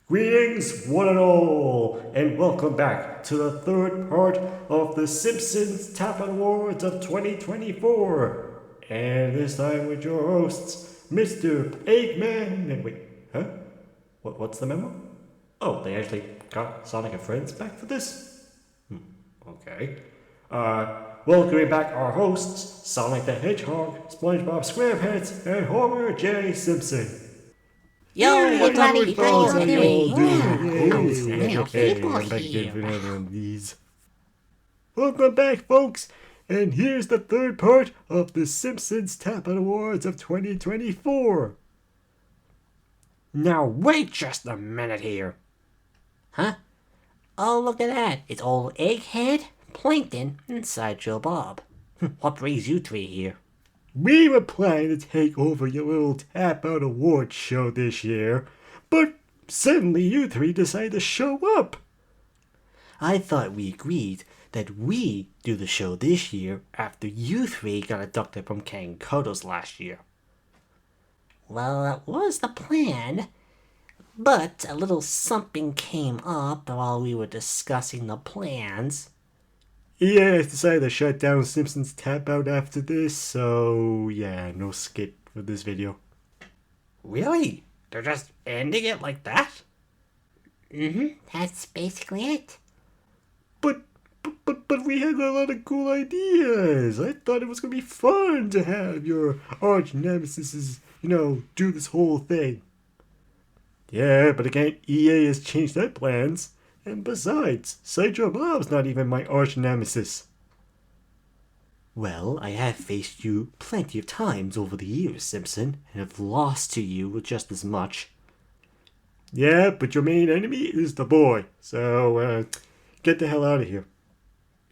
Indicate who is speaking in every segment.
Speaker 1: Greetings, one and all, and welcome back to the third part of the Simpsons Tap Awards of 2024. And this time with your hosts, Mr. Eggman. And wait, huh? What's the memo? Oh, they actually got Sonic and Friends back for this? Okay. Welcoming back our hosts, Sonic the Hedgehog, SpongeBob SquarePants, and Homer J. Simpson.
Speaker 2: Yo, what's up,
Speaker 1: Hey,
Speaker 2: people?
Speaker 1: fellas, how you all
Speaker 2: Wow,
Speaker 1: doing?
Speaker 2: how's little people
Speaker 1: I'm back again
Speaker 2: here?
Speaker 1: for another one of these. Welcome back, folks, and here's the third part of the Simpsons Tap Out Awards of 2024.
Speaker 3: Now wait just a minute here.
Speaker 2: Huh? Oh, look at that. It's old Egghead, Plankton, and Sideshow Bob.
Speaker 3: What brings you three here?
Speaker 1: We were planning to take over your little Tap Out Awards show this year, but suddenly you three decided to show up.
Speaker 3: I thought we agreed that we do the show this year after you three got abducted from King Kodos last year.
Speaker 2: Well, that was the plan. But a little something came up while we were discussing the plans.
Speaker 1: EA has decided to shut down Simpsons Tap Out after this, so yeah, no skip for this video.
Speaker 3: Really? They're just ending it like that?
Speaker 2: That's basically it.
Speaker 1: But we had a lot of cool ideas. I thought it was gonna be fun to have your arch nemesis, do this whole thing. Yeah, but again, EA has changed their plans. And besides, Sideshow Bob's not even my arch nemesis.
Speaker 3: Well, I have faced you plenty of times over the years, Simpson, and have lost to you just as much.
Speaker 1: Yeah, but your main enemy is the boy. So, get the hell out of here.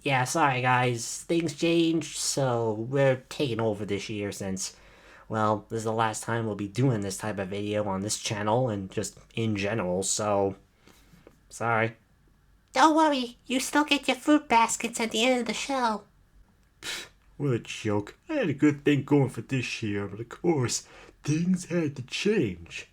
Speaker 2: Yeah, sorry guys, things changed, so we're taking over this year since, well, this is the last time we'll be doing this type of video on this channel and just in general, so sorry. Don't worry, you still get your fruit baskets at the end of the show.
Speaker 1: What a joke. I had a good thing going for this year, but of course, things had to change.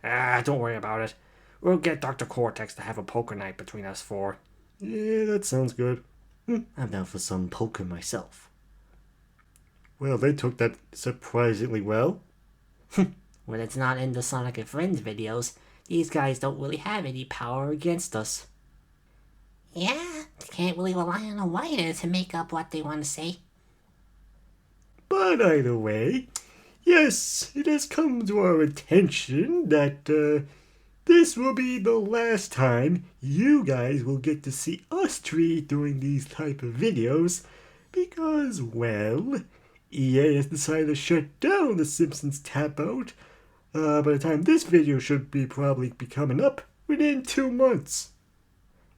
Speaker 3: Don't worry about it. We'll get Dr. Cortex to have a poker night between us four.
Speaker 1: Yeah, that sounds good.
Speaker 3: I'm down for some poker myself.
Speaker 1: Well, they took that surprisingly well.
Speaker 2: When it's not in the Sonic and Friends videos, these guys don't really have any power against us. Yeah, can't really rely on a writer to make up what they want to say.
Speaker 1: But either way, yes, it has come to our attention that this will be the last time you guys will get to see us three doing these type of videos because, well, EA has decided to shut down the Simpsons Tap Out. By the time this video should be probably be coming up within 2 months.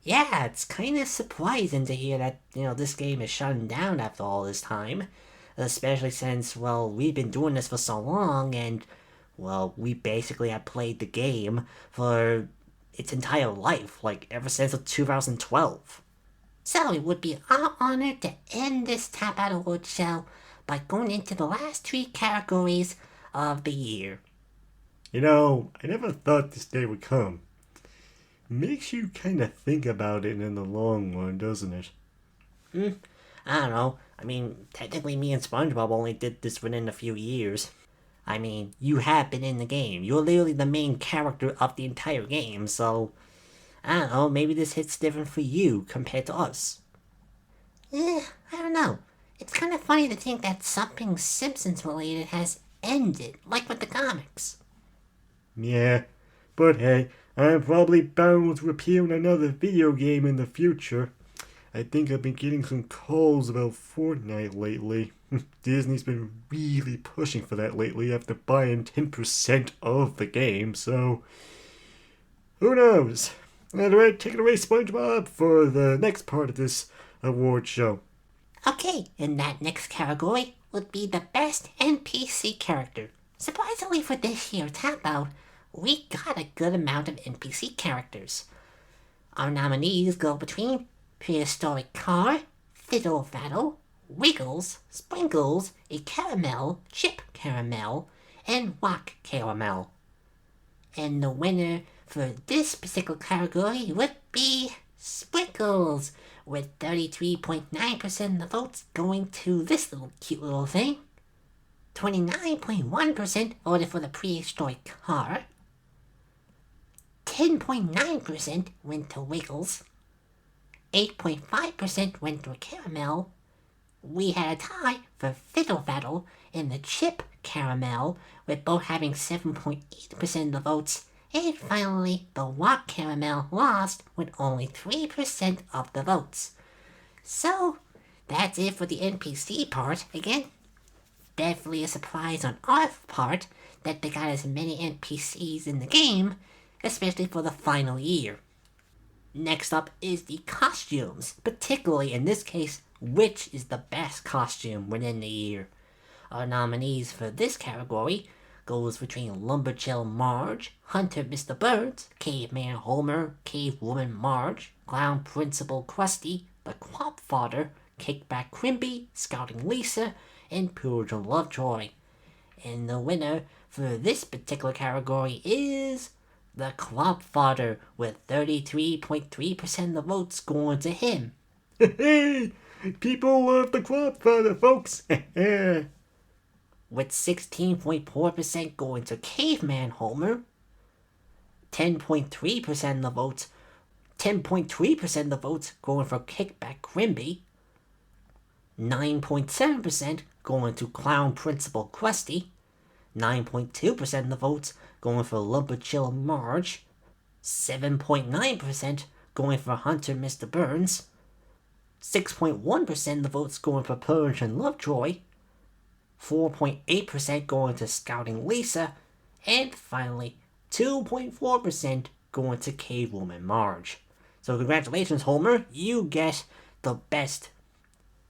Speaker 2: Yeah, it's kind of surprising to hear that, this game is shutting down after all this time. Especially since, well, we've been doing this for so long and, well, we basically have played the game for its entire life, like ever since 2012. So it would be our honor to end this Tap Out Award show by going into the last 3 categories of the year.
Speaker 1: I never thought this day would come. Makes you kind of think about it in the long run, doesn't it?
Speaker 2: I don't know. I mean, technically me and SpongeBob only did this within a few years. I mean, you have been in the game. You're literally the main character of the entire game, so I don't know, maybe this hits different for you compared to us. I don't know. It's kind of funny to think that something Simpsons related has ended, like with the comics.
Speaker 1: Yeah, but hey, I'm probably bound to appear in another video game in the future. I think I've been getting some calls about Fortnite lately. Disney's been really pushing for that lately after buying 10% of the game, so who knows? Alright, take it away, SpongeBob, for the next part of this award show.
Speaker 2: Okay, and that next category would be the best NPC character. Surprisingly for this year's Tap Out, we got a good amount of NPC characters. Our nominees go between Prehistoric Car, Fiddle Faddle, Wiggles, Sprinkles, a Caramel, Chip Caramel, and Rock Caramel. And the winner for this particular category would be Sprinkles, with 33.9% of the votes going to this little cute little thing. 29.1% voted for the prehistoric car. 10.9% went to Wiggles. 8.5% went to Caramel. We had a tie for Fiddle Faddle and the Chip Caramel, with both having 7.8% of the votes. And finally, the Rock Caramel lost with only 3% of the votes. So, that's it for the NPC part. Again, definitely a surprise on our part that they got as many NPCs in the game, especially for the final year. Next up is the costumes, particularly in this case, which is the best costume within the year. Our nominees for this category goes between Lumberjill Marge, Hunter Mr. Burns, Caveman Homer, Cavewoman Marge, Clown Principal Krusty, the Crop Fodder, Kickback Quimby, Scouting Lisa, and Puritan Lovejoy. And the winner for this particular category is the Crop Fodder, with 33.3% of the votes going to him.
Speaker 1: Hey, people love the crop fodder, folks.
Speaker 2: With 16.4% going to Caveman Homer, 10.3% of the votes 10.3% of the votes going for Kickback Quimby, 9.7% going to Clown Principal Krusty, 9.2% of the votes going for Lumberjill Marge, 7.9% going for Hunter Mr. Burns, 6.1% of the votes going for Puritan Lovejoy, 4.8% going to Scouting Lisa, and finally 2.4% going to Cavewoman Marge. So congratulations, Homer, you get the best.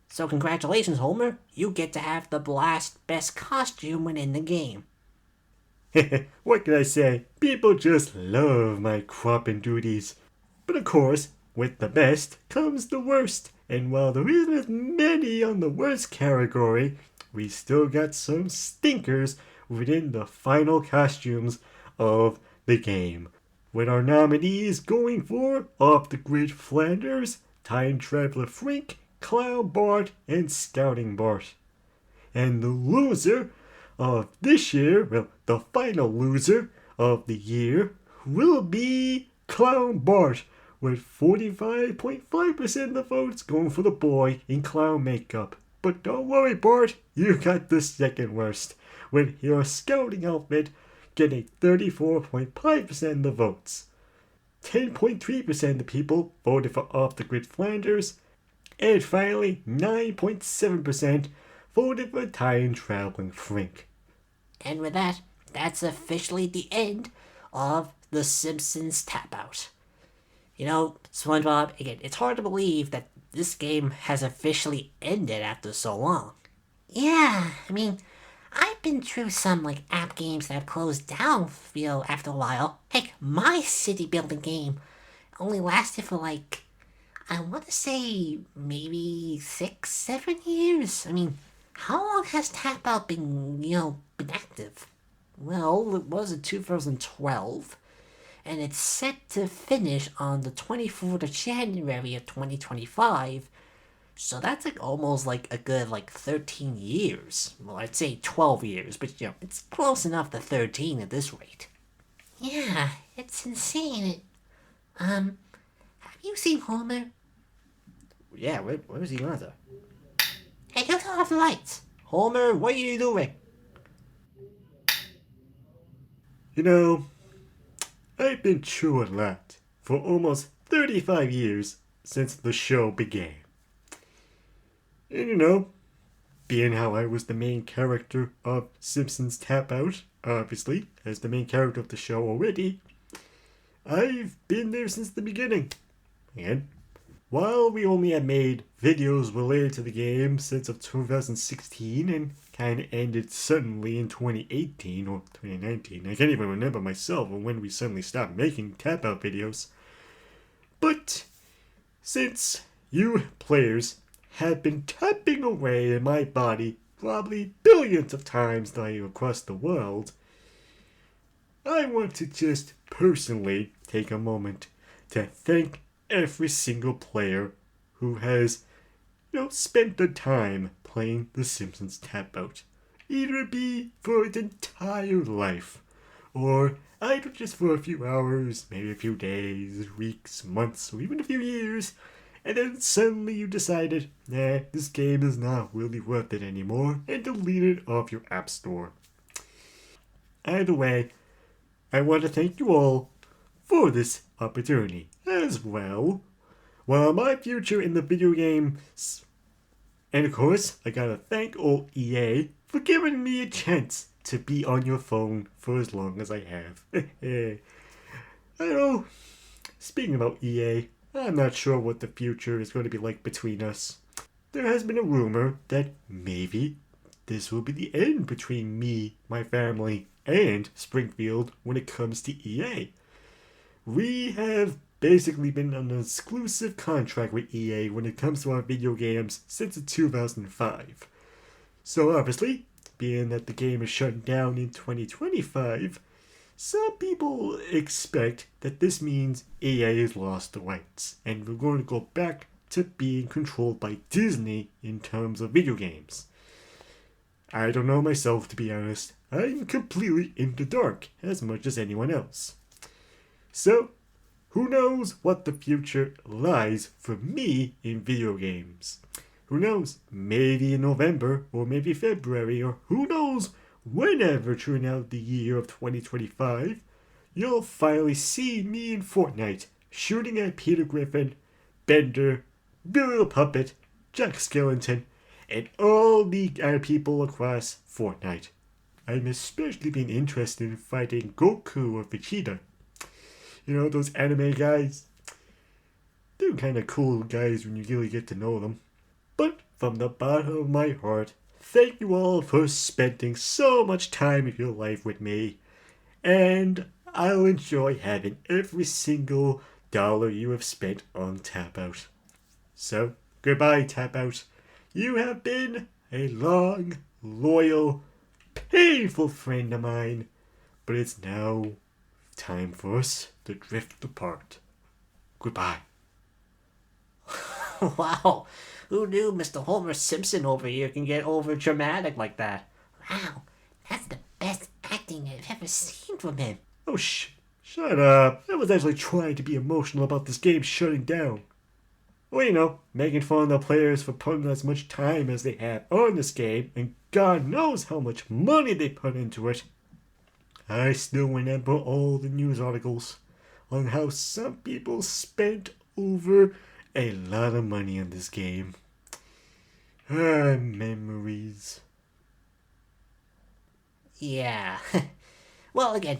Speaker 2: So congratulations, Homer, you get to have the best costume within the game.
Speaker 1: What can I say? People just love my cropping duties. But of course, with the best comes the worst. And while there isn't as many on the worst category, we still got some stinkers within the final costumes of the game. With our nominees going for Off the Grid Flanders, Time Traveler Frink, Clown Bart, and Scouting Bart. And the loser of this year, well, the final loser of the year, will be Clown Bart, with 45.5% of the votes going for the boy in clown makeup. But don't worry, Bart, you got the second worst, with your scouting outfit getting 34.5% of the votes. 10.3% of the people voted for Off the Grid Flanders, and finally 9.7% voted for Time Traveling Frink.
Speaker 2: And with that, that's officially the end of the Simpsons Tap Out. You know, SpongeBob, again, it's hard to believe that this game has officially ended after so long. Yeah, I mean, I've been through some, app games that have closed down, after a while. Heck, my city building game only lasted for, I want to say maybe 6, 7 years. I mean, how long has Tap Out been, been active? Well, it was in 2012, and it's set to finish on the 24th of January of 2025. So that's almost a good 13 years. Well, I'd say 12 years, but it's close enough to 13 at this rate. Yeah, it's insane. Have you seen Homer?
Speaker 3: Yeah, where is he going to?
Speaker 2: Hey, go turn off the lights.
Speaker 3: Homer, what are you doing?
Speaker 1: You know, I've been through a lot for almost 35 years since the show began. And being how I was the main character of Simpsons Tap Out, obviously, as the main character of the show already, I've been there since the beginning. And while we only had made videos related to the game since of 2016 and kind of ended suddenly in 2018 or 2019, I can't even remember myself when we suddenly stopped making Tap Out videos. But since you players have been tapping away in my body probably billions of times across the world, I want to just personally take a moment to thank every single player who has, spent the time playing The Simpsons Tap Out. Either it be for its entire life, or either just for a few hours, maybe a few days, weeks, months, or even a few years, and then suddenly you decided, nah, this game is not really worth it anymore, and deleted it off your app store. Either way, I want to thank you all for this opportunity as well. Well, my future in the video games. And of course, I gotta thank old EA for giving me a chance to be on your phone for as long as I have. I know, speaking about EA, I'm not sure what the future is going to be like between us. There has been a rumor that maybe this will be the end between me, my family, and Springfield when it comes to EA. We have basically been on an exclusive contract with EA when it comes to our video games since 2005. So obviously, being that the game is shut down in 2025, some people expect that this means EA has lost the rights, and we're going to go back to being controlled by Disney in terms of video games. I don't know myself, to be honest. I'm completely in the dark, as much as anyone else. So, who knows what the future lies for me in video games? Who knows? Maybe in November, or maybe February, or who knows whenever throughout the year of 2025, you'll finally see me in Fortnite shooting at Peter Griffin, Bender, Billy the Puppet, Jack Skellington, and all the other people across Fortnite. I'm especially been interested in fighting Goku or Vegeta. You know, those anime guys? They're kind of cool guys when you really get to know them. But from the bottom of my heart, thank you all for spending so much time of your life with me. And I'll enjoy having every single dollar you have spent on Tap Out. So, goodbye, Tap Out. You have been a long, loyal, painful friend of mine. But it's now time for us to drift apart. Goodbye.
Speaker 2: Wow, who knew Mr. Homer Simpson over here can get over dramatic like that?
Speaker 4: Wow, that's the best acting I've ever seen from him.
Speaker 1: Oh, shut up. I was actually trying to be emotional about this game shutting down. Well, making fun of the players for putting as much time as they have on this game, and God knows how much money they put into it. I still remember all the news articles on how some people spent over a lot of money on this game. Memories.
Speaker 2: Yeah. Well, again,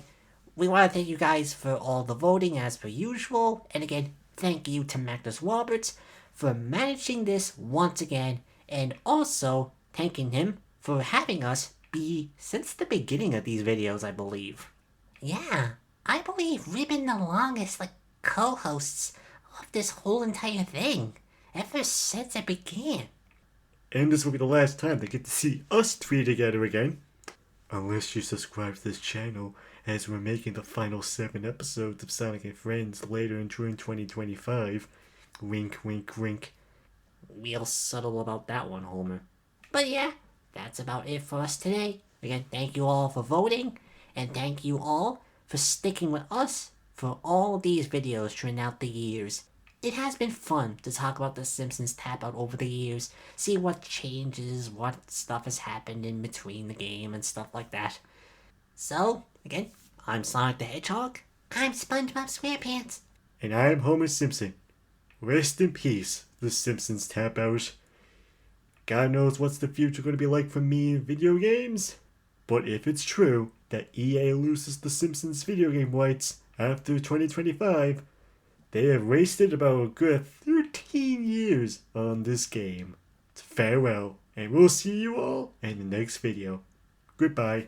Speaker 2: we want to thank you guys for all the voting as per usual. And again, thank you to Magnus Roberts for managing this once again. And also thanking him for having us be since the beginning of these videos, I believe.
Speaker 4: Yeah, I believe we've been the longest, co-hosts of this whole entire thing, ever since it began.
Speaker 1: And this will be the last time they get to see us three together again. Unless you subscribe to this channel, as we're making the final 7 episodes of Sonic and Friends later in June 2025. Wink, wink, wink.
Speaker 2: Real subtle about that one, Homer.
Speaker 4: But yeah, that's about it for us today.
Speaker 2: Again, thank you all for voting, and thank you all for sticking with us for all these videos throughout the years. It has been fun to talk about The Simpsons Tap Out over the years, see what changes, what stuff has happened in between the game and stuff like that. So, again, I'm Sonic the Hedgehog.
Speaker 4: I'm SpongeBob SquarePants.
Speaker 1: And I'm Homer Simpson. Rest in peace, The Simpsons Tap Out. God knows what's the future going to be like for me in video games. But if it's true that EA loses The Simpsons video game rights after 2025, they have wasted about a good 13 years on this game. Farewell, and we'll see you all in the next video. Goodbye.